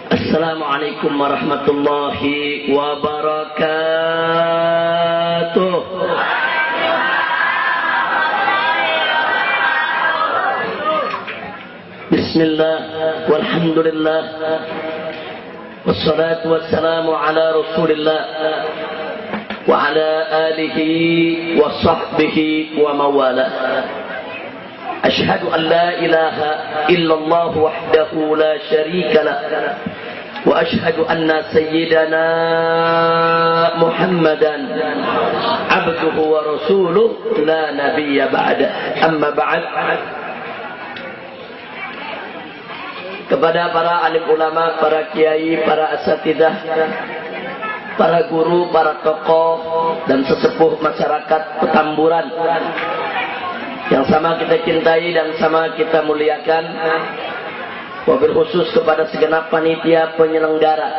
Assalamualaikum warahmatullahi wabarakatuh. Bismillah walhamdulillah wassalatu wassalamu ala rasulillah wa ala alihi wa sahbihi wa mawala. Ashhadu an la ilaha illallah wahdahu la syarika lah wa ashhadu anna sayyidana Muhammadan abduhu wa rasuluh la nabiyya ba'da. Amma ba'd. Kepada para alim ulama, para kiai, para asatidzah, para guru, para tokoh dan sesepuh masyarakat Petamburan yang sama kita cintai dan sama kita muliakan, wabil khusus kepada segenap panitia penyelenggara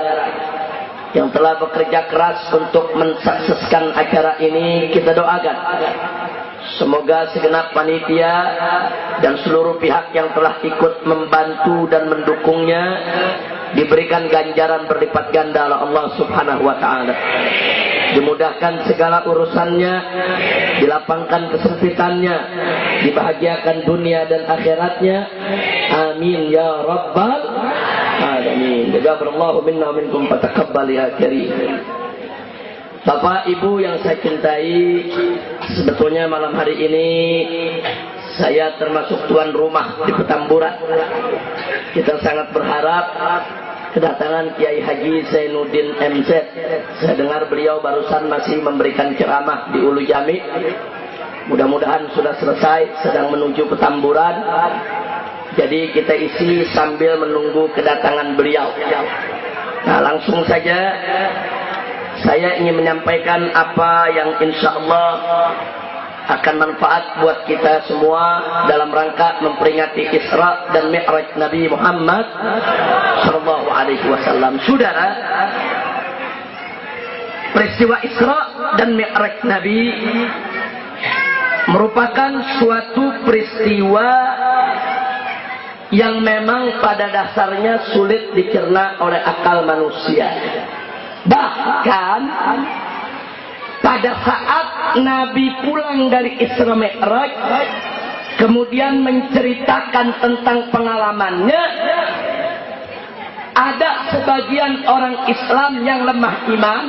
yang telah bekerja keras untuk mensukseskan acara ini, kita doakan semoga segenap panitia dan seluruh pihak yang telah ikut membantu dan mendukungnya diberikan ganjaran berlipat ganda oleh Allah Subhanahu wa taala. Dimudahkan segala urusannya, dilapangkan kesempitannya, dibahagiakan dunia dan akhiratnya. Amin ya rabbal alamin. Jazakallahu minna wa minkum fataqabbal ya karim. Bapak Ibu yang saya cintai, sebetulnya malam hari ini saya termasuk tuan rumah di Petamburan. Kita sangat berharap kedatangan Kiai Haji Zainuddin MZ. Saya dengar beliau barusan masih memberikan ceramah di Ulu Jami. Mudah-mudahan sudah selesai, sedang menuju Petamburan. Jadi kita isi sambil menunggu kedatangan beliau. Nah, langsung saja saya ingin menyampaikan apa yang insya Allah akan manfaat buat kita semua dalam rangka memperingati Isra dan Mi'raj Nabi Muhammad sallallahu alaihi wasallam. Saudara, peristiwa Isra dan Mi'raj Nabi merupakan suatu peristiwa yang memang pada dasarnya sulit dicerna oleh akal manusia. Bahkan pada saat Nabi pulang dari Isra Mi'raj, kemudian menceritakan tentang pengalamannya, ada sebagian orang Islam yang lemah iman,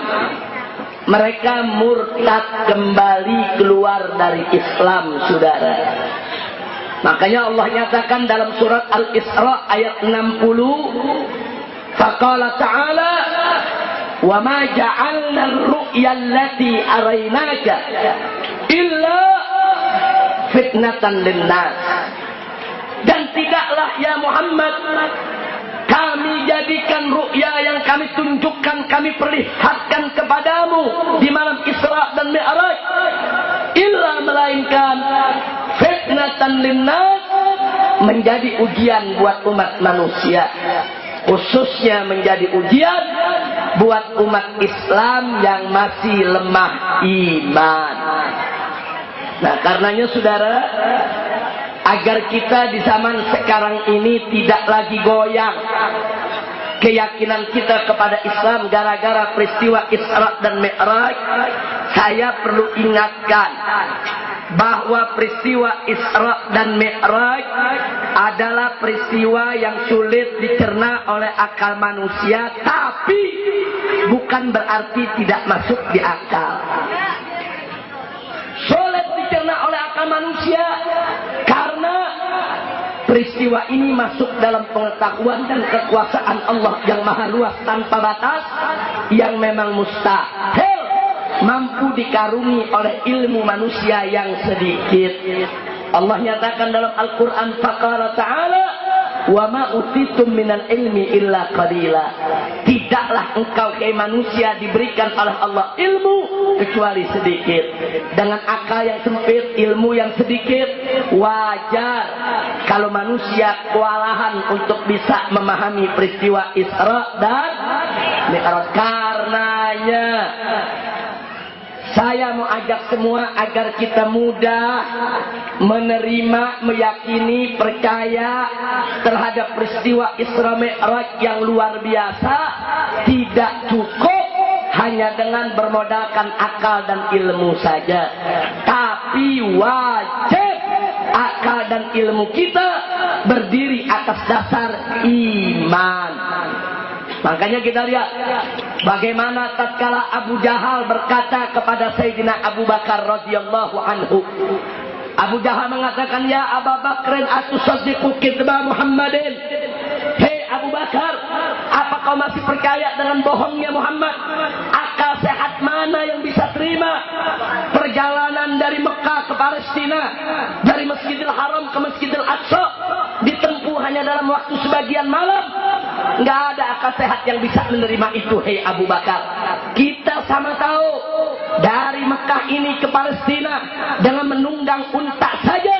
mereka murtad kembali keluar dari Islam, saudara. Makanya Allah nyatakan dalam surat Al-Isra ayat 60, faqala ta'ala wa ma ja'alna ar-ru'ya allati araynaka illa fitnatan linnas. Dan tidaklah ya Muhammad kami jadikan ru'ya yang kami tunjukkan, kami perlihatkan kepadamu di malam Isra dan Mi'raj, illa melainkan fitnatan linnas, menjadi ujian buat umat manusia, khususnya menjadi ujian buat umat Islam yang masih lemah iman. Nah, karenanya saudara, agar kita di zaman sekarang ini tidak lagi goyang keyakinan kita kepada Islam gara-gara peristiwa Isra dan Mi'raj, saya perlu ingatkan bahwa peristiwa Isra dan Mi'raj adalah peristiwa yang sulit dicerna oleh akal manusia, tapi bukan berarti tidak masuk di akal. Sulit dicerna oleh akal manusia karena peristiwa ini masuk dalam pengetahuan dan kekuasaan Allah yang maha luas tanpa batas, yang memang mustahil mampu dikarungi oleh ilmu manusia yang sedikit. Allah nyatakan dalam Al-Quran, faqala ta'ala wa ma utitum minal ilmi illa qalila. Tidaklah engkau hai manusia diberikan oleh Allah ilmu kecuali sedikit. Dengan akal yang sempit, ilmu yang sedikit, wajar kalau manusia kewalahan untuk bisa memahami peristiwa Isra dan Mi'raj. Karenanya Saya mau ajak semua agar kita mudah menerima, meyakini, percaya terhadap peristiwa Isra Mi'raj yang luar biasa. Tidak cukup hanya dengan bermodalkan akal dan ilmu saja, tapi wajib akal dan ilmu kita berdiri atas dasar iman. Makanya kita lihat bagaimana tatkala Abu Jahal berkata kepada Sayyidina Abu Bakar radhiyallahu anhu. Abu Jahal mengatakan, ya Abu Bakrin atusaddiqu kidba Muhammadin. Hei Abu Bakar, apa kau masih percaya dengan bohongnya Muhammad? Akal sehat mana yang bisa terima perjalanan dari Mekah ke Palestina, dari Masjidil Haram ke Masjidil Aqsa ditempuh hanya dalam waktu sebagian malam? Nggak ada akal sehat yang bisa menerima itu. Hei Abu Bakar, kita sama tahu dari Mekah ini ke Palestina dengan menunggang unta saja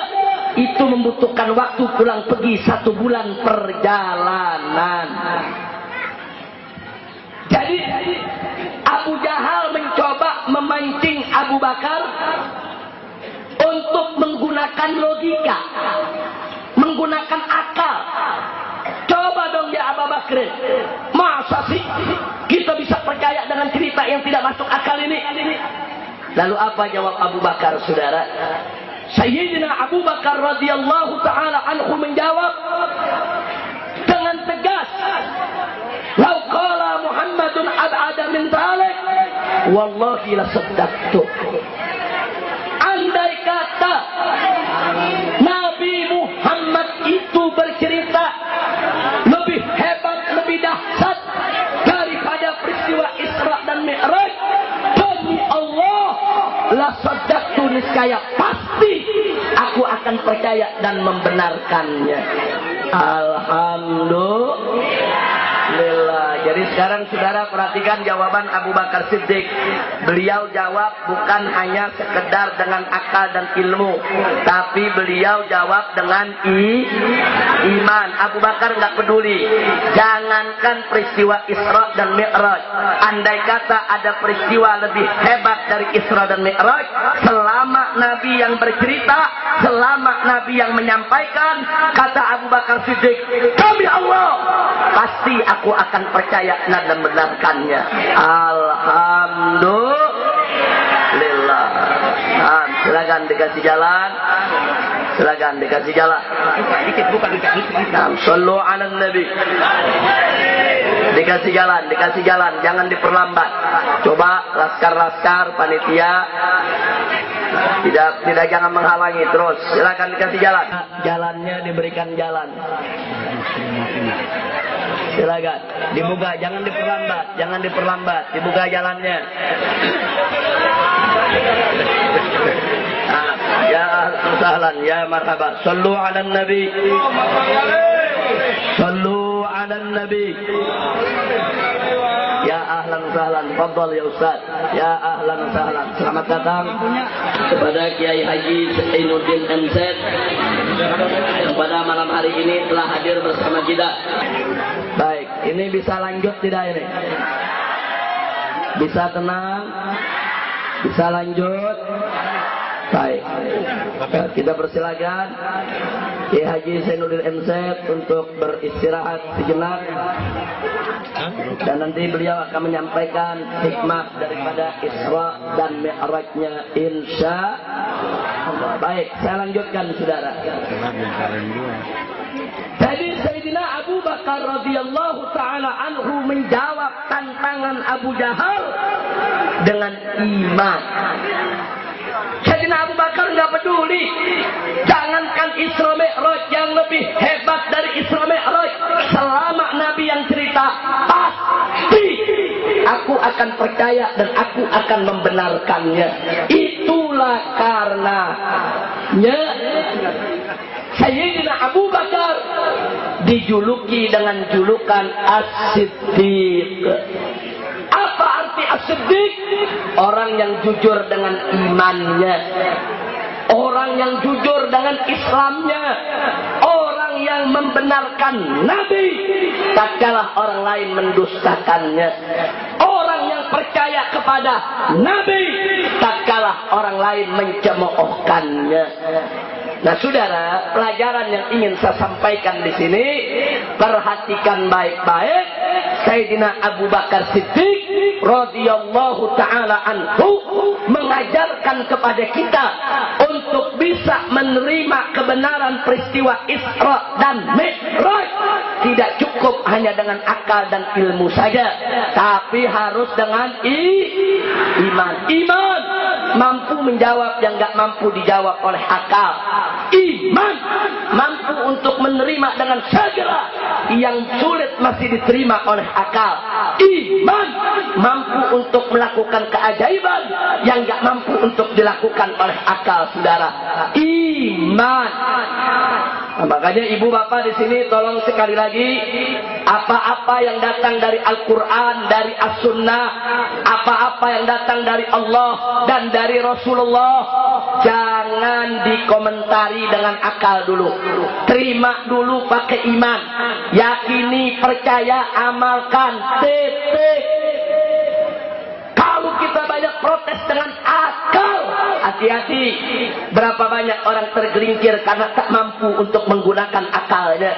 itu membutuhkan waktu pulang pergi 1 bulan perjalanan. Jadi Abu Jahal mencoba memancing Abu Bakar untuk menggunakan logika, menggunakan akal. Coba dong ya Abu Bakar, masa sih kita bisa percaya dengan cerita yang tidak masuk akal ini? Lalu apa jawab Abu Bakar, saudara? Sayyidina Abu Bakar radhiyallahu taala anhu menjawab dengan tegas, "Lau qala Muhammadun ab'ada min dzalik, wallahi la saddaqtu." Andai kata Nabi Muhammad itu bercerita lebih hebat, lebih dahsyat daripada peristiwa Isra dan Mi'raj, demi Allah, la saddaqtu, niscaya pasti aku akan percaya dan membenarkannya. Alhamdulillah. Jadi sekarang saudara perhatikan jawaban Abu Bakar Siddiq. Beliau jawab bukan hanya sekedar dengan akal dan ilmu, tapi beliau jawab dengan iman. Abu Bakar nggak peduli. Jangankan peristiwa Isra dan Mi'raj, andai kata ada peristiwa lebih hebat dari Isra dan Mi'raj, selama Nabi yang bercerita, selama Nabi yang menyampaikan, kata Abu Bakar Siddiq, demi Allah, pasti aku akan percaya dan membenarkannya. Alhamdulillah. Nah, silakan dikasih jalan. Silakan dikasih jalan. Nah, sallu ala nabi. Dikasih jalan, jangan diperlambat. Coba laskar-laskar panitia tidak jangan menghalangi, terus silakan dikasih jalan. Jalannya diberikan jalan. Silakan dibuka, jangan diperlambat, dibuka jalannya. Nah, ya ahlan, ya marhaba. Sallu ala nabi. Sallu ala nabi. Ya ahlan sahlan, fadhal ya Ustaz. Ya ahlan sahlan. Selamat datang kepada Kiai Haji Zainuddin MZ yang pada malam hari ini telah hadir bersama kita. Baik, ini bisa lanjut tidak ini? Bisa tenang? Bisa lanjut? Baik, kita persilakan Kiai Haji Zainuddin MZ untuk beristirahat sejenak, dan nanti beliau akan menyampaikan hikmah daripada Isra dan Mi'rajnya, insya Allah. Baik, saya lanjutkan saudara. Jadi Sayyidina Abu Bakar radhiyallahu taala anhu menjawab tantangan Abu Jahal dengan iman. Sayyidina Abu Bakar nggak peduli. Jangankan Isra Mi'raj yang lebih hebat dari Isra Mi'raj, selama Nabi yang cerita, pasti aku akan percaya dan aku akan membenarkannya. Itulah karenanya Sayyidina Abu Bakar dijuluki dengan julukan As-Siddiq. Apa arti As-Siddiq? Orang yang jujur dengan imannya, orang yang jujur dengan Islamnya, orang yang membenarkan Nabi tatkala orang lain mendustakannya, orang yang percaya kepada Nabi tatkala orang lain mencemoohkannya. Nah, saudara, pelajaran yang ingin saya sampaikan di sini, perhatikan baik-baik. Sayyidina Abu Bakar Siddiq radhiyallahu taala anhu mengajarkan kepada kita untuk bisa menerima kebenaran peristiwa Isra dan Mi'raj. Tidak cukup hanya dengan akal dan ilmu saja, tapi harus dengan iman. Iman mampu menjawab yang nggak mampu dijawab oleh akal. Iman mampu untuk menerima dengan segera yang sulit masih diterima oleh akal. Iman mampu untuk melakukan keajaiban yang nggak mampu untuk dilakukan oleh akal, saudara. Iman. Nah, makanya ibu bapak di sini tolong sekali lagi, apa-apa yang datang dari Al-Quran, dari As-Sunnah, apa-apa yang datang dari Allah dan dari Rasulullah, jangan dikomentari dengan akal dulu. Terima dulu pakai iman. Yakini, percaya, amalkan. Titik. Kalau kita banyak protes dengan akal, hati-hati. Berapa banyak orang tergelincir karena tak mampu untuk menggunakan akalnya.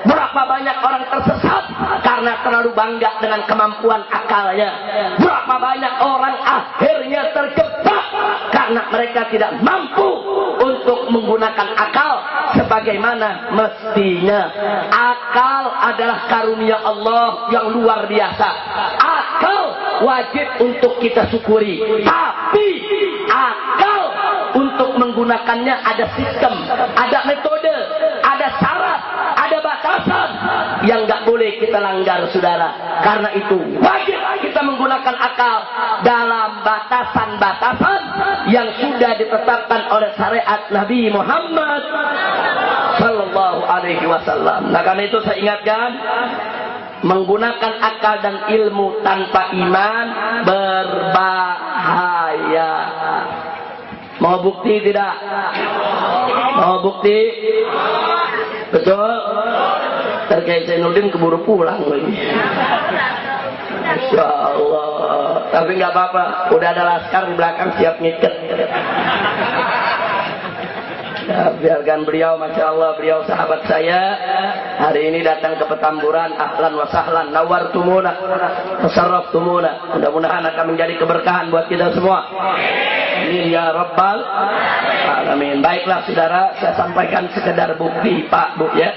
Berapa banyak orang tersesat karena terlalu bangga dengan kemampuan akalnya. Berapa banyak orang akhirnya terjebak karena mereka tidak mampu untuk menggunakan akal sebagaimana mestinya. Akal adalah karunia Allah yang luar biasa. Akal wajib untuk kita syukuri, tapi akal untuk menggunakannya ada sistem, ada metode, ada syarat, ada batasan yang nggak boleh kita langgar, saudara. Karena itu wajib kita menggunakan akal dalam batasan-batasan yang sudah ditetapkan oleh syariat Nabi Muhammad Sallallahu Alaihi Wasallam. Nah, karena itu saya ingatkan, menggunakan akal dan ilmu tanpa iman berbahaya. Mau bukti tidak? Mau bukti? Betul? Terkait Zainuddin keburu pulang lagi. Masya Allah. Tapi nggak apa-apa, udah ada laskar di belakang siap ngikat. Ya, biarkan beliau, Masya Allah, beliau sahabat saya. Hari ini datang ke Petamburan, ahlan wa sahlan, nawartumuna, tasarraftumuna. Mudah-mudahan akan menjadi keberkahan buat kita semua. Amin ya Rabbal Alamin. Baiklah saudara, saya sampaikan sekedar bukti Pak Bu ya.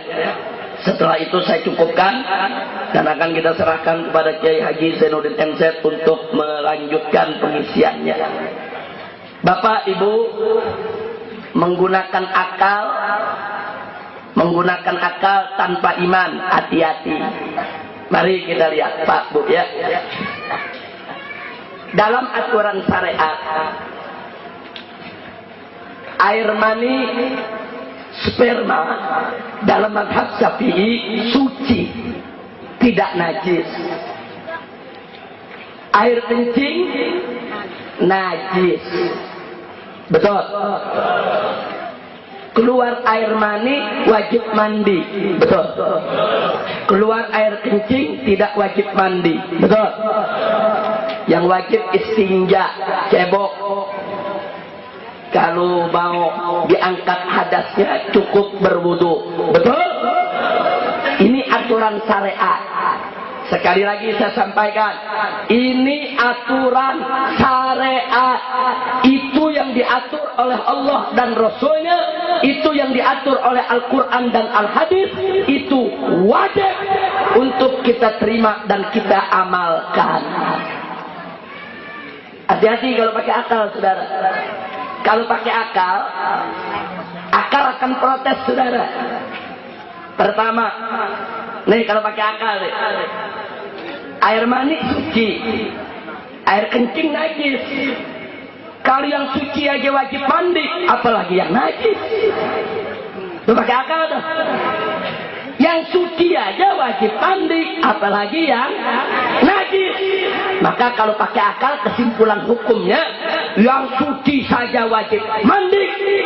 Setelah itu saya cukupkan dan akan kita serahkan kepada Kiai Haji Zainuddin MZ untuk melanjutkan pengisiannya. Bapak Ibu, menggunakan akal tanpa iman, hati-hati. Mari kita lihat Pak Bu ya. Dalam aturan syariat, air mani, sperma dalam mazhab Syafi'i suci, tidak najis. Air kencing najis. Betul. Keluar air mani wajib mandi. Betul. Keluar air kencing tidak wajib mandi. Betul. Yang wajib istinja, cebok. Kalau mau diangkat hadasnya cukup berwudu. Betul? Ini aturan syariat. Sekali lagi saya sampaikan, ini aturan syariat. Itu yang diatur oleh Allah dan Rasulnya, itu yang diatur oleh Al-Quran dan Al-Hadis, itu wajib untuk kita terima dan kita amalkan. Hati-hati kalau pakai akal, saudara. Kalau pakai akal akan protes, saudara. Pertama, nih kalau pakai akal nih, air mani suci, air kencing najis. Kalau yang suci aja wajib mandi, apalagi yang najis. Lu pakai akal tuh. Yang suci aja wajib mandi, apalagi yang najis. Maka kalau pakai akal, kesimpulan hukumnya, yang suci saja wajib mandi,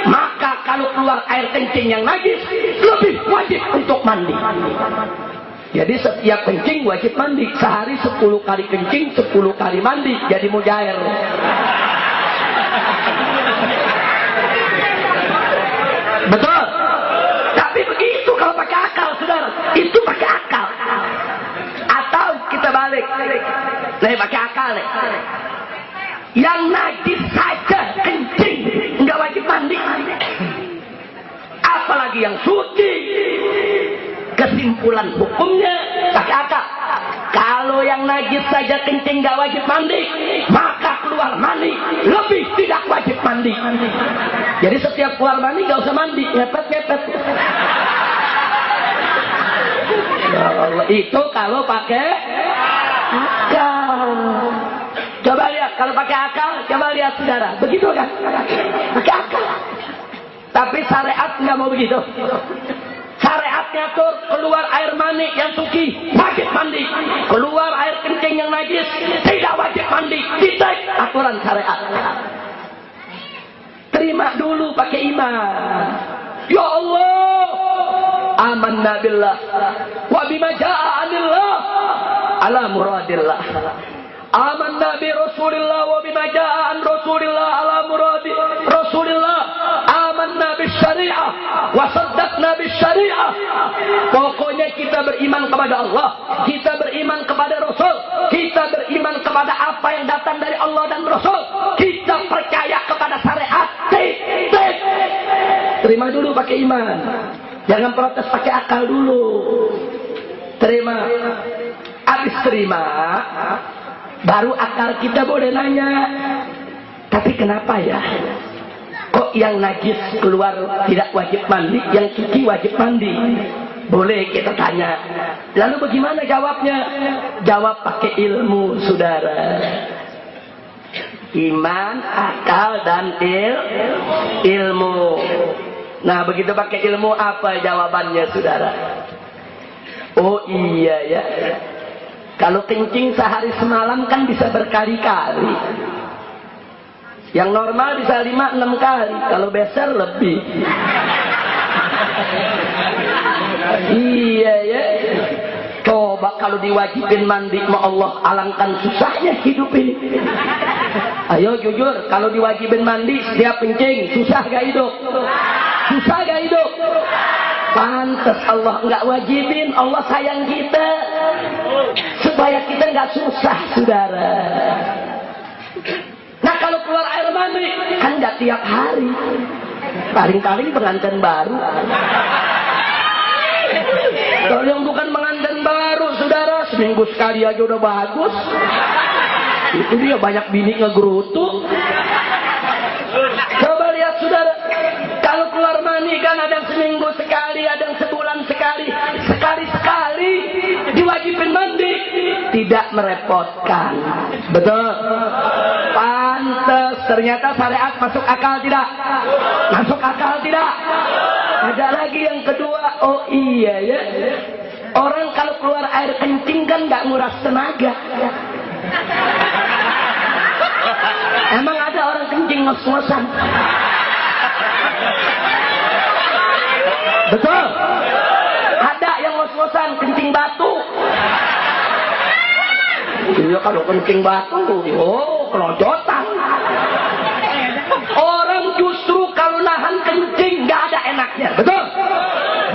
maka kalau keluar air kencing yang najis, lebih wajib untuk mandi. Jadi setiap kencing wajib mandi. Sehari 10 kali kencing, 10 kali mandi. Jadi mujair. Betul. Tapi begitu kalau pakai akal, saudara. Itu pakai akal. Atau kita balik. Nih pakai akal nih. Yang najis saja kencing nggak wajib mandi. Apalagi yang suci. Kesimpulan hukumnya pakai akal. Kalau yang najis saja kencing nggak wajib mandi, maka keluar mani lebih tidak wajib mandi. Jadi setiap keluar mani nggak usah mandi, ngepet-ngepet. Itu kalau pakai akal. Coba lihat kalau pakai akal, coba lihat saudara, begitu kan? Pakai akal. Tapi syariat nggak mau begitu. Syariatnya tuh keluar air mani yang suci wajib mandi, keluar air kencing yang najis tidak wajib mandi. Titik aturan syariat. Terima dulu pakai iman. Ya Allah, amanna billah wa bima jaa anillah ala muradillah. Amanna bi Rasulillah wa bima jaa an Rasulillah ala muradi Rasulillah. Amanna bis syariah wa saddaqna bis syariah. Pokoknya kita beriman kepada Allah, kita beriman kepada Rasul, kita beriman kepada apa yang datang dari Allah dan Rasul, kita percaya kepada syariat. Titik. Terima dulu pakai iman. Jangan protes pakai akal dulu. Terima. Habis terima, baru akal kita boleh nanya. Tapi kenapa ya? Kok yang najis keluar tidak wajib mandi, yang suci wajib mandi? Boleh kita tanya. Lalu bagaimana jawabnya? Jawab pakai ilmu, saudara. Iman, akal, dan ilmu. Nah, begitu pakai ilmu apa jawabannya, saudara? Oh iya ya. Kalau kencing sehari semalam kan bisa berkali-kali. Yang normal bisa 5-6 kali. Kalau besar lebih. Iya ya. Coba kalau diwajibin mandi sama Allah, alangkan susahnya hidup ini. Ayo jujur, kalau diwajibin mandi setiap kencing, susah gak hidup? Susah gak hidup? Pantes Allah nggak wajibin. Allah sayang kita supaya kita nggak susah, saudara. Nah kalau keluar air mani kan nggak tiap hari, paling-paling pengantin baru. Kalau yang bukan pengantin baru, saudara, seminggu sekali aja udah bagus. Itu dia banyak bini ngegerutu. Coba lihat saudara, kalau keluar mani kan ada yang seminggu sekali, ada yang sebulan sekali, sekali-sekali diwajibin mandi, tidak merepotkan. Betul? Pantes, ternyata syariat masuk akal tidak? Masuk akal tidak? Ada lagi yang kedua, oh iya ya, orang kalau keluar air kencing kan nggak nguras tenaga. Emang ada orang kencing ngos-ngosan? Betul? Ada yang ngos-ngosan kencing batu. Iya kalau kencing batu, oh kelojotan. Orang justru kalau nahan kencing nggak ada enaknya. Betul?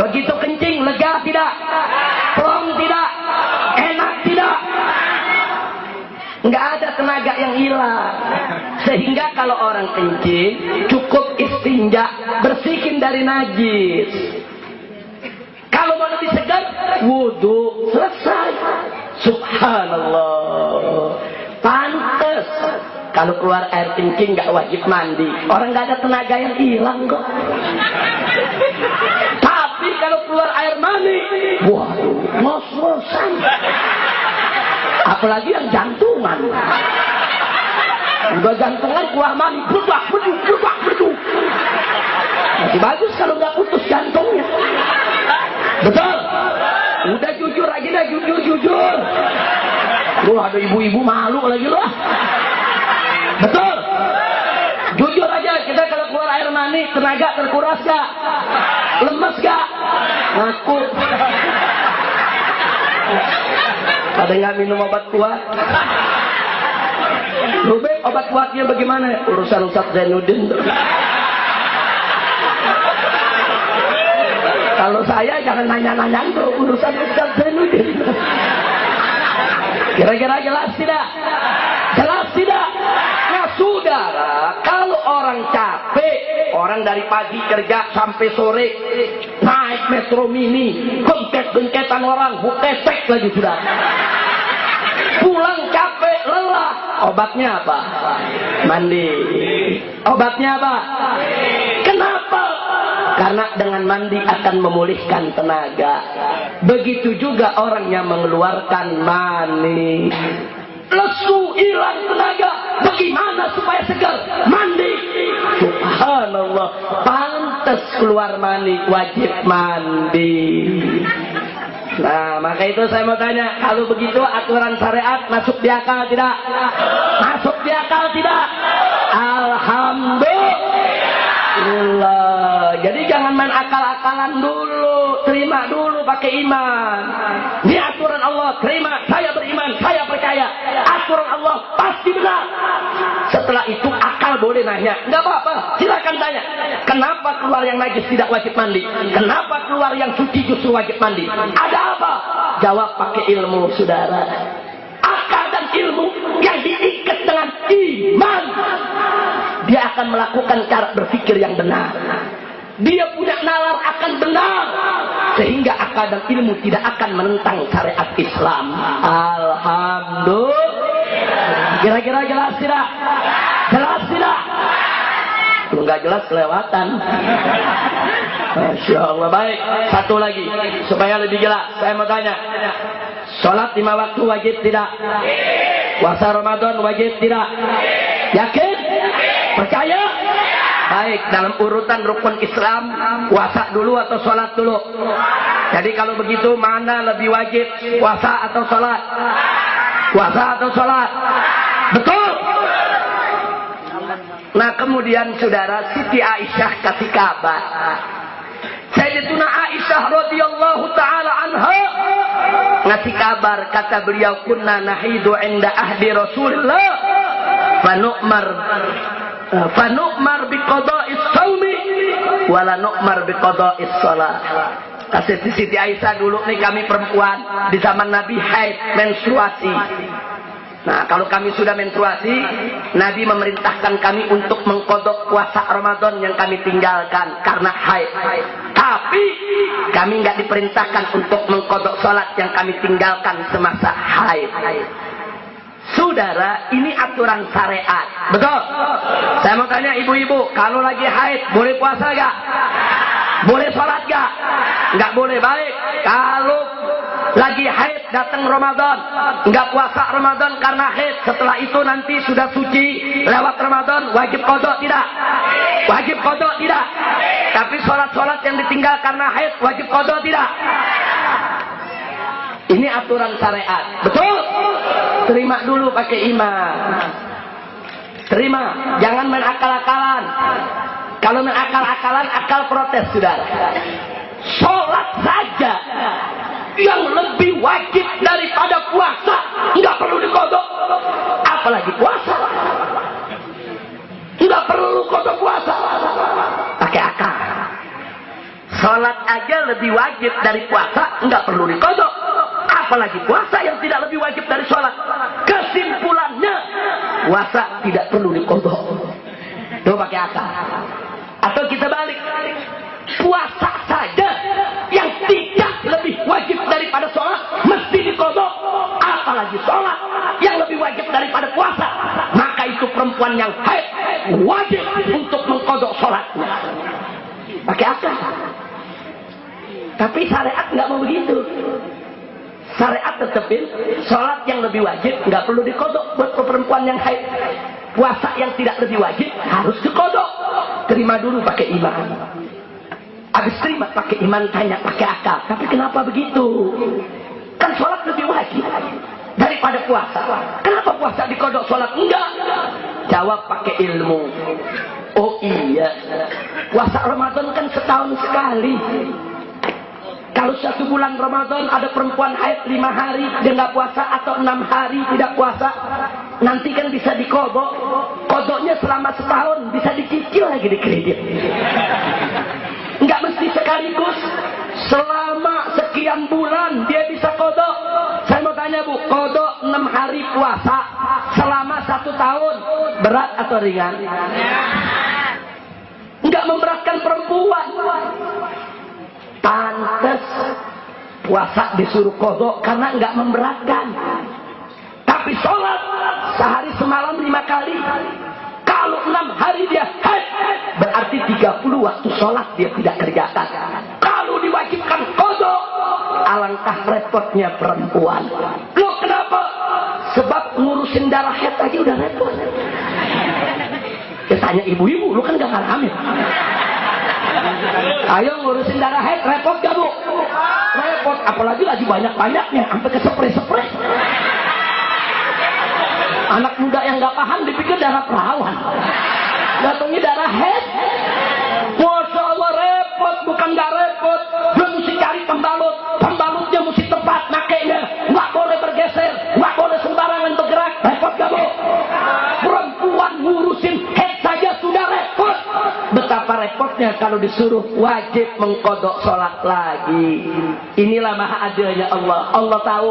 Begitu kencing lega tidak? Plong tidak? Enak tidak? Nggak ada tenaga yang hilang. Sehingga kalau orang kencing cukup istinja, bersihin dari najis. Kalau mau lebih segar, wudhu, selesai. Subhanallah. Pantes kalau keluar air kencing nggak wajib mandi. Orang nggak ada tenaga yang hilang kok. Tapi kalau keluar air mani, waduh, ngos-ngosan. Apalagi yang jantungan. Udah jantungan keluar mani, berubah. Masih bagus kalau nggak putus jantungnya. Betul? Udah jujur aja dah, jujur. Wah, ada ibu-ibu malu lagi loh. Betul? Jujur aja, kita kalau keluar air mani, tenaga terkuras gak? Lemes gak? Ngaku. Pada nggak minum obat kuat. Rubek, obat kuatnya bagaimana? Urusan Ustaz Zainuddin. Kalau saya jangan nanya-nanya itu urusan Ustaz Zainuddin. Kira-kira jelas tidak? Jelas tidak? Nah saudara, kalau orang capek, orang dari pagi kerja sampai sore, naik metro mini, gengket-gengketan orang, buketek lagi sudah. Pulang capek, lelah. Obatnya apa? Mandi. Obatnya apa? Kenapa? Karena dengan mandi akan memulihkan tenaga. Begitu juga orang yang mengeluarkan mani. Lesu, hilang tenaga. Bagaimana supaya segar? Mandi. Subhanallah. Pantas keluar mani, wajib mandi. Nah, maka itu saya mau tanya, kalau begitu aturan syariat masuk di akal tidak? Masuk di akal tidak? Alhamdulillah. Jadi jangan main akal-akalan dulu, terima dulu pakai iman. Ini aturan Allah, terima, saya beriman, saya percaya. Aturan Allah pasti benar. Setelah itu akal boleh nanya, nggak apa-apa, silakan tanya. Kenapa keluar yang najis tidak wajib mandi? Kenapa keluar yang suci justru wajib mandi? Ada apa? Jawab pakai ilmu, saudara. Akal dan ilmu yang diikat dengan iman. Dia akan melakukan cara berpikir yang benar. Dia punya nalar akan benar. Sehingga akal dan ilmu tidak akan menentang syariat Islam. Alhamdulillah. Kira-kira jelas tidak? Jelas tidak? Kalau nggak jelas kelewatan. Masya Allah. Baik, satu lagi supaya lebih jelas. Saya mau tanya, sholat 5 waktu wajib tidak? Puasa Ramadan wajib tidak? Yakin? Percaya? Baik, dalam urutan rukun Islam, puasa dulu atau sholat dulu? Jadi kalau begitu mana lebih wajib, puasa atau sholat? Puasa atau sholat? Betul? Nah kemudian saudara, Siti Aisyah kasih kabar. Sayyidatuna Aisyah radhiyallahu taala anha ngasih kabar, kata beliau, kunna nahidu inda ahdi Rasulullah fanu'mar biqada'is shaumi wala nu'mar biqada'is shalah. Kata Siti Aisyah, dulu nih kami perempuan di zaman Nabi haid, menstruasi. Nah, kalau kami sudah menstruasi, Nabi memerintahkan kami untuk mengkodok puasa Ramadan yang kami tinggalkan karena haid. Tapi kami nggak diperintahkan untuk mengkodok sholat yang kami tinggalkan semasa haid. Saudara, ini aturan syariat. Betul? Saya mau tanya ibu-ibu, kalau lagi haid boleh puasa gak? Boleh sholat gak? Nggak boleh. Baik, kalau lagi haid datang Ramadan, nggak puasa Ramadan karena haid, setelah itu nanti sudah suci lewat Ramadan, wajib qadha tidak? Wajib qadha tidak? Tapi sholat-sholat yang ditinggal karena haid wajib qadha tidak? Ini aturan syariat. Betul? Terima dulu pakai iman. Terima, jangan main akal-akalan. Kalau main akal-akalan, akal protes, saudara. Sholat saja yang lebih wajib daripada puasa nggak perlu dikodok, apalagi puasa. Nggak perlu kodok puasa, pakai akal. Sholat aja lebih wajib dari puasa, nggak perlu dikodok, apalagi puasa yang tidak lebih wajib dari sholat. Kesimpulannya, puasa tidak perlu dikodok. Tuh pakai akal. Atau kita balik, puasa saja yang tidak lebih wajib daripada sholat mesti dikodok, apalagi sholat yang lebih wajib daripada puasa. Maka itu perempuan yang haid wajib untuk mengkodok sholatnya. Pakai akal. Tapi syariat nggak mau begitu. Syariat tetepin sholat yang lebih wajib nggak perlu dikodok buat perempuan yang haid. Puasa yang tidak lebih wajib harus dikodok. Terima dulu pakai iman. Habis terima pakai iman, tanya pakai akal. Tapi kenapa begitu? Kan sholat lebih wajib daripada puasa. Kenapa puasa dikodok, sholat enggak? Jawab pakai ilmu. Oh iya, puasa Ramadan kan setahun sekali. Kalau 1 bulan Ramadan ada perempuan haid 5 hari dia nggak puasa atau 6 hari tidak puasa, nanti kan bisa dikodok. Kodoknya selama setahun, bisa dicicil lagi di kredit. Nggak mesti sekaligus. Selama sekian bulan dia bisa kodok. Saya mau tanya Bu, kodok 6 hari puasa selama 1 tahun berat atau ringan? Nggak memberatkan perempuan. Pantes puasa disuruh kodok karena nggak memberatkan. Tapi sholat sehari semalam 5 kali. Kalau 6 hari dia haid, berarti 30 waktu sholat dia tidak kerjakan. Kalau diwajibkan kodok, alangkah repotnya perempuan. Loh kenapa? Sebab ngurusin darah haid aja udah repot. Ya tanya ibu-ibu, lu kan gak ngalamin. Ayo ngurusin darah haid, repot gak Bu? Repot, apalagi lagi banyak-banyaknya, sampai ke spray-spray. Anak muda yang gak paham dipikir darah perawan, datangnya darah haid. Masya Allah repot, bukan gak repot. Dia mesti cari pembalut, pembalutnya mesti tepat makainya, gak boleh bergeser, gak boleh sembarangan bergerak. Repot gak Bu? Perempuan ngurusin haid saja sudah repot. Betapa repotnya kalau disuruh wajib mengkodok sholat lagi. Inilah maha adilnya Allah. Allah tahu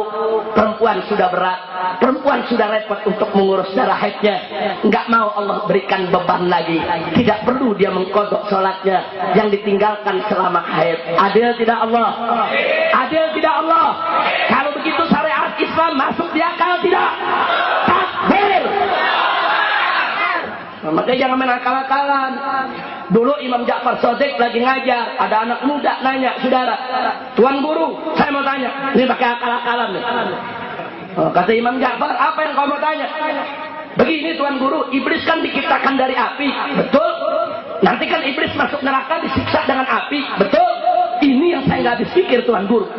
perempuan sudah berat, perempuan sudah repot untuk mengurus darah haidnya. Enggak mau Allah berikan beban lagi. Tidak perlu dia mengkodok sholatnya yang ditinggalkan selama haid. Adil tidak Allah? Adil tidak Allah? Kalau begitu syariat Islam masuk di akal tidak? Takbir! Nah, makanya jangan main akal-akalan. Dulu Imam Ja'far Shadiq lagi ngajar, ada anak muda nanya, saudara, Tuan Guru, saya mau tanya, ini pakai akal-akalan nih. Oh, kata Imam Ja'far, apa yang kau mau tanya? Begini Tuan Guru, iblis kan diciptakan dari api, betul? Nanti kan iblis masuk neraka disiksa dengan api, betul? Ini yang saya nggak habis pikir Tuan Guru.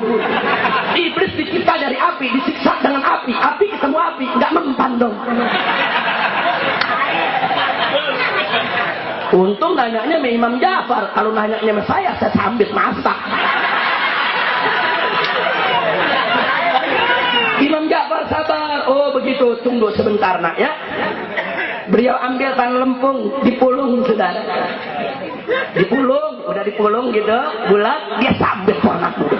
Iblis dicipta dari api, disiksa dengan api, api ketemu api, nggak mempan dong. Untung nanyanya sama Imam Ja'far. Kalau nanyanya sama saya sambit masak. Imam Ja'far sabar. Oh begitu, tunggu sebentar nak ya. Beliau ambil tangan lempung, dipulung saudara. Dipulung, udah dipulung gitu, bulat, dia sambit tuh anak muda.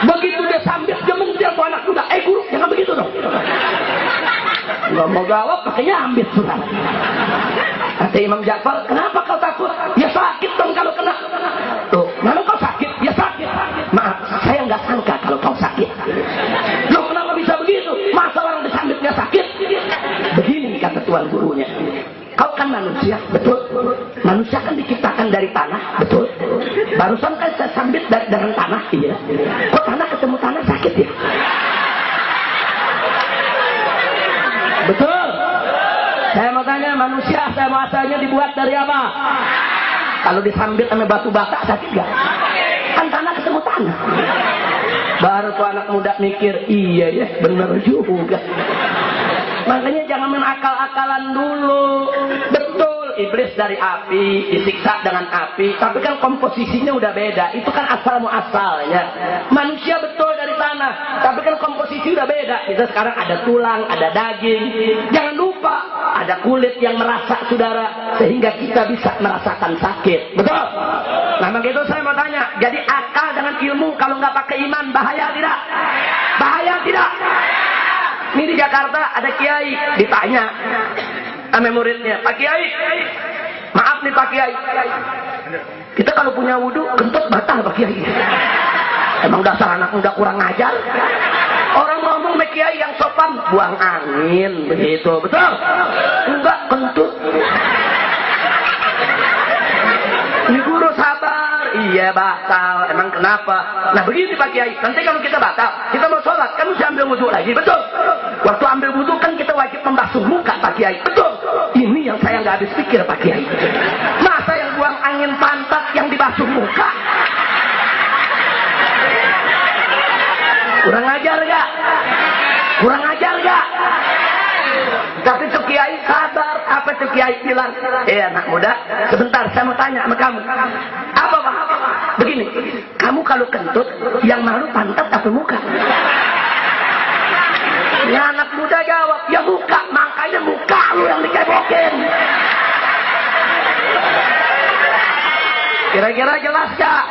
Begitu dia sambit, dia mentil tuh anak muda. Guru, jangan begitu dong. Nggak mau jawab, pakainya ambil surat. Kata Imam Ja'far, kenapa kau takut? Ya sakit dong kalau kena. Tuh, mana kau sakit? Ya sakit. Maaf, saya nggak sangka kalau kau sakit. Loh, kenapa bisa begitu? Masa orang disambitnya sakit? Begini kata tuan gurunya. Kau kan manusia, betul? Manusia kan diciptakan dari tanah, betul? Barusan kan saya sambit dari tanah, iya. Kok tanah ketemu tanah sakit ya? Betul? Saya mau tanya, manusia saya mau asalnya dibuat dari apa? Kalau disambit sama batu bata sakit gak? Kan tanah ketemu tanah. Baru tuh anak muda mikir, iya ya bener juga. Makanya jangan main akal-akalan dulu. Betul, iblis dari api, disiksa dengan api, tapi kan komposisinya udah beda. Itu kan asal muasalnya. Manusia betul dari tanah, tapi kan komposisi udah beda. Kita sekarang ada tulang, ada daging. Jangan lupa ada kulit yang merasa saudara, sehingga kita bisa merasakan sakit. Betul? Nah begitu saya mau tanya, jadi akal dengan ilmu kalau nggak pakai iman bahaya tidak? Bahaya tidak? Ini di Jakarta ada kiai ditanya sama muridnya, Pak Kiai, maaf nih Pak Kiai, kita kalau punya wudhu kentut batal Pak Kiai. Emang dasar anak muda kurang ngajar. Orang ngomong sama kiai yang sopan, buang angin begitu, betul? Enggak, kentut. Ini guru sabar, iya batal. Emang kenapa? Nah begini Pak Kiai, nanti kalau kita batal, kita mau sholat, kan mesti ambil wudhu lagi, betul? Waktu ambil wudhu kan kita wajib membasuh muka Pak Kiai, betul? Ini yang saya nggak habis pikir Pak Kiai. Masa yang buang angin pantat yang dibasuh muka? Kurang ajar gak? Kurang ajar gak? Tapi tuh kiai sabar. Apa tuh kiai bilang? Anak muda, sebentar saya mau tanya sama kamu. Apa Pak? Begini, kamu kalau kentut, yang malu pantat atau muka? Ya anak muda jawab, ya muka, makanya muka lu yang dikebokin. Kira-kira jelas gak?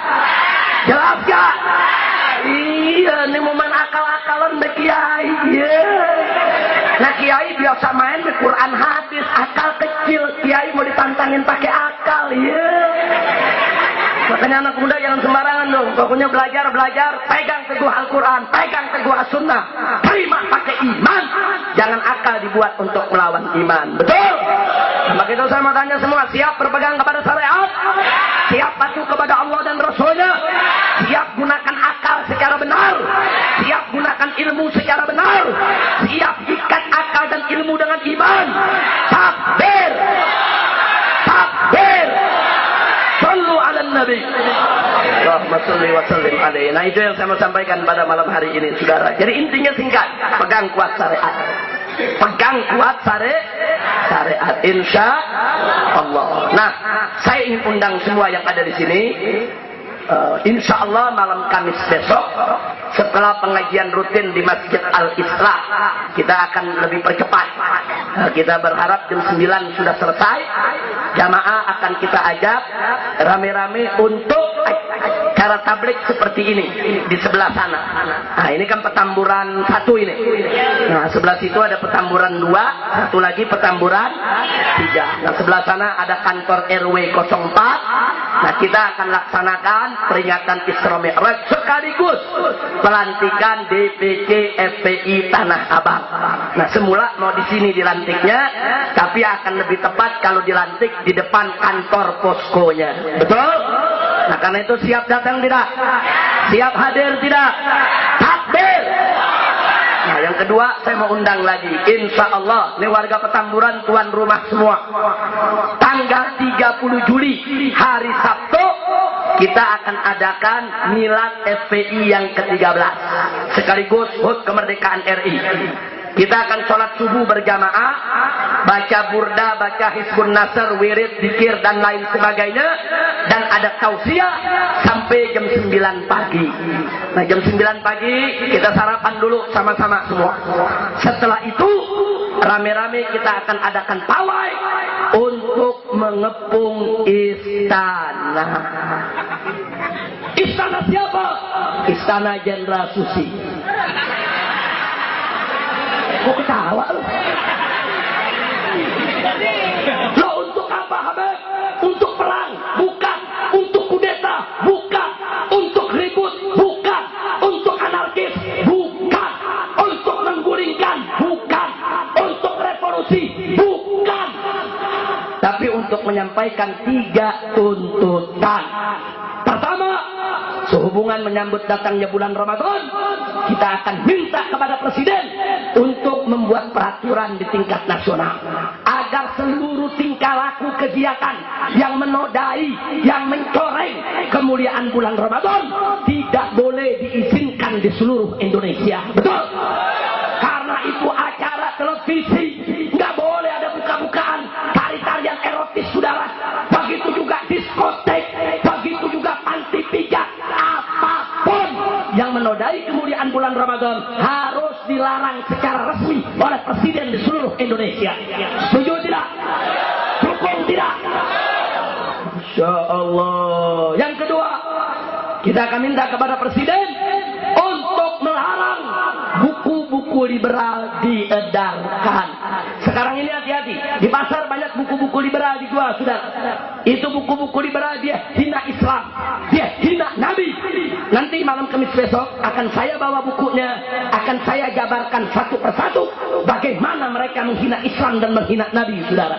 Jelas gak? Iya, ini mau main akal-akalan be kiai. Iya. Nah kiai biasa main di Quran hadis, akal kecil. Kiai mau ditantangin pakai akal. Iya. Makanya anak muda jangan sembarangan dong. Pokoknya belajar, pegang teguh Al-Quran, pegang teguh As-Sunnah, terima pakai iman. Jangan akal dibuat untuk melawan iman. Betul? Maka itu saya mau tanya semua, siap berpegang kepada syariat? Siap patuh kepada Allah dan Rasulnya? Siap gunakan akal secara benar? Siap gunakan ilmu secara benar? Siap ikat akal dan ilmu dengan iman? Takbir! Takbir! Sallu ala Nabi. Allahumma salli wa sallim alaihi. Nah itu yang saya mau sampaikan pada malam hari ini, saudara. Jadi intinya singkat, pegang kuat syariat. Pegang kuat syariat, insya Allah. Nah, saya ingin undang semua yang ada di sini. Insya Allah malam Kamis besok, setelah pengajian rutin di Masjid Al-Islah, kita akan lebih percepat. Kita berharap jam 9 sudah selesai. Jamaah akan kita ajak rame-rame untuk cara tablik seperti ini di sebelah sana. Nah ini kan Petamburan 1 ini. Nah sebelah situ ada Petamburan 2, satu lagi Petamburan 3. Nah sebelah sana ada kantor RW 04. Nah kita akan laksanakan peringatan Isra Mi'raj sekaligus pelantikan DPC FPI Tanah Abang. Nah semula mau di sini dilantiknya, tapi akan lebih tepat kalau dilantik di depan kantor poskonya. Betul? Nah karena itu siap datang tidak? Siap hadir tidak? Takbir! Nah yang kedua saya mau undang lagi, insya Allah ini warga Petamburan tuan rumah semua. Tanggal 30 Juli hari Sabtu kita akan adakan milad FPI yang ke-13 sekaligus HUT kemerdekaan RI. Kita akan sholat subuh berjamaah, baca burda, baca Hizbun Nasr, wirid, zikir dan lain sebagainya, dan ada tausiah sampai jam 9 pagi. Nah jam 9 pagi kita sarapan dulu sama-sama semua. Setelah itu rame-rame kita akan adakan pawai untuk mengepung istana. Istana siapa? Istana Jenderal Susi. Kok ketawa lu? Loh untuk apa Habib? Untuk perang? Bukan. Untuk kudeta? Bukan. Untuk ribut? Bukan. Untuk anarkis? Bukan. Untuk menggulingkan? Bukan. Untuk revolusi? Bukan. Tapi untuk menyampaikan 3 tuntutan. Pertama, sehubungan menyambut datangnya bulan Ramadan, kita akan minta kepada Presiden untuk membuat peraturan di tingkat nasional agar seluruh tingkah laku kegiatan yang menodai, yang mencoreng kemuliaan bulan Ramadan tidak boleh diizinkan di seluruh Indonesia. Betul? Karena itu acara televisi nggak boleh ada buka-bukaan tari-tarian erotis, saudara. Begitu juga diskotek, begitu juga panti pijat, apapun yang menodai kemuliaan bulan Ramadan harus dilarang secara resmi oleh Presiden di seluruh Indonesia. Setuju tidak? Dukung tidak? Insya Allah. Yang kedua, kita akan minta kepada Presiden untuk melarang buku-buku liberal diedarkan. Sekarang ini hati-hati, di pasar banyak buku-buku liberal dijual, sudah. Itu buku-buku liberal dia hina Islam, dia hina Nabi. Nanti malam Kamis besok akan saya bawa bukunya, akan saya jabarkan satu persatu bagaimana mereka menghina Islam dan menghina Nabi, saudara.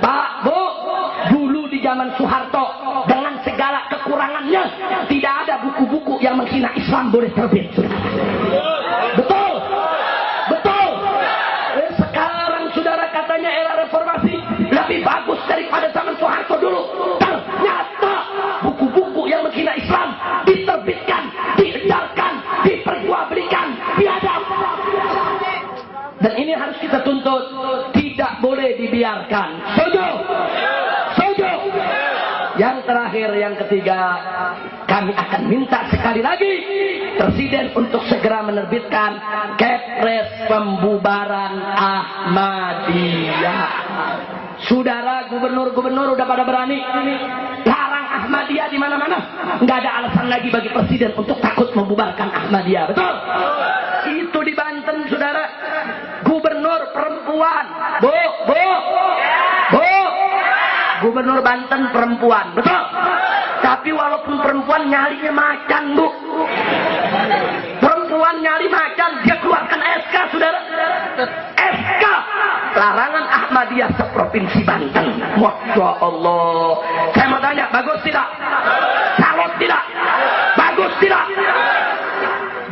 Pak, Bu, dulu di zaman Soeharto dengan segala kekurangannya tidak ada buku-buku yang menghina Islam boleh terbit, saudara. Betul, betul. Sekarang saudara katanya era reformasi lebih bagus daripada zaman Soeharto dulu. Ternyata buku-buku yang menghina Islam diterbitkan, diedarkan, diperjualbelikan, biadab. Dan ini harus kita tuntut, tidak boleh dibiarkan. Setuju? Setuju? Yang terakhir, yang ketiga, kami akan minta sekali lagi Presiden untuk segera menerbitkan Kepres pembubaran Ahmadiyah. Saudara, gubernur-gubernur udah pada berani larang Ahmadiyah di mana-mana. Nggak ada alasan lagi bagi presiden untuk takut membubarkan Ahmadiyah. Betul? Itu di Banten, saudara. Gubernur perempuan. Bu. Gubernur Banten perempuan. Betul? Tapi walaupun perempuan nyalinya macan, Bu. Perempuan nyali macan, dia keluarkan SK, saudara. SK larangan Ahmadiyah seprovinsi Banten. Masya Allah. Saya mau tanya, bagus tidak? Salut tidak? Bagus tidak?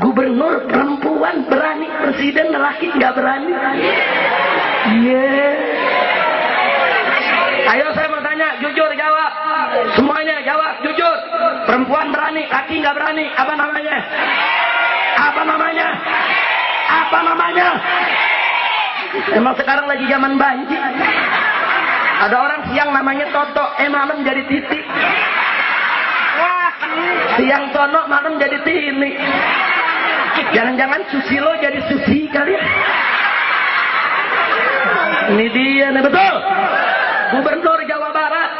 Gubernur perempuan berani, presiden lelaki nggak berani. Ayo saya mau tanya, jujur jawab. Semuanya jawab jujur. Perempuan berani, laki nggak berani. Apa namanya? Apa namanya? Apa namanya? Emang sekarang lagi zaman banjir. Ada orang siang namanya Toto, malam jadi Titi. Siang Tono, malam jadi Tini. Jangan-jangan Susilo jadi Susi kali ya. Ini dia nih, betul. Gubernur Jawa Barat,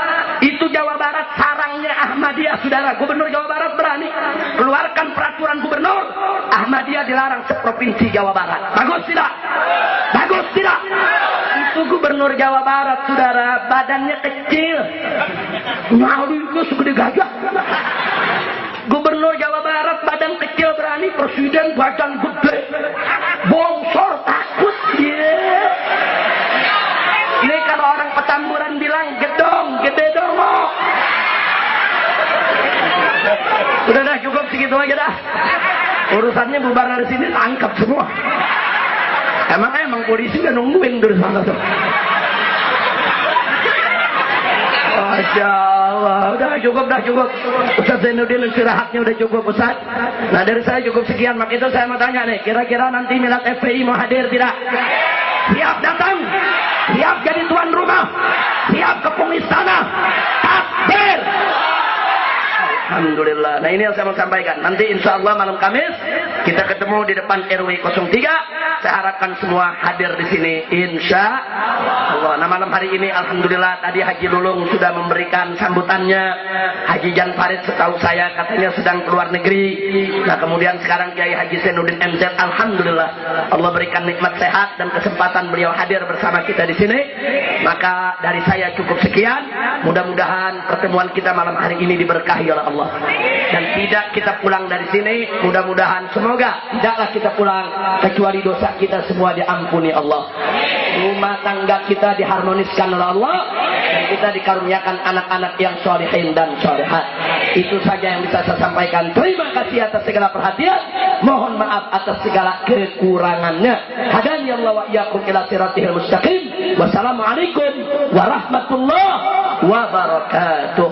itu Jawa Barat sarangnya Ahmadiyah, saudara. Gubernur Jawa Barat berani keluarkan peraturan gubernur, Ahmadiyah dilarang seprovinsi Jawa Barat. Bagus tidak? Bagus tidak? Itu gubernur Jawa Barat, saudara. Badannya kecil, nyalinya segede gajah. Gubernur Jawa Barat badan kecil berani, presiden badan gede, bongsor takut. Ini kalau orang Petamburan bilang gedong, gede dongok. Udah dah, cukup segitu aja dah. Urusannya bubar dari sini, tangkap semua. Emang polisi udah nungguin dari sana tuh. Masya Allah, udah cukup. Ustaz Zainuddin istirahatnya udah cukup, Ustaz. Nah, dari saya cukup sekian. Maka itu saya mau tanya nih, kira-kira nanti Milad FPI mau hadir tidak? Siap datang? Siap jadi tuan rumah? Siap kepung istana? Takbir! Alhamdulillah. Nah, ini yang saya mau sampaikan. Nanti insya Allah malam Kamis kita ketemu di depan RW 03. Saya harapkan semua hadir di sini insya Allah. Nah, malam hari ini alhamdulillah tadi Haji Lulung sudah memberikan sambutannya. Haji Jan Farid setahu saya katanya sedang keluar negeri. Nah, kemudian sekarang Kiai Haji Zainuddin MZ, alhamdulillah Allah berikan nikmat sehat dan kesempatan beliau hadir bersama kita di sini. Maka dari saya cukup sekian. Mudah-mudahan pertemuan kita malam hari ini diberkahi oleh Allah. Dan tidak kita pulang dari sini, mudah-mudahan semoga tidaklah kita pulang kecuali dosa kita semua diampuni Allah, rumah tangga kita diharmoniskan oleh Allah, dan kita dikaruniakan anak-anak yang sholihin dan sholihat. Itu saja yang bisa saya sampaikan. Terima kasih atas segala perhatian, mohon maaf atas segala kekurangannya. Hadani Allah wa iyyakum ila siratihil mustaqim. Wassalamualaikum warahmatullahi wabarakatuh.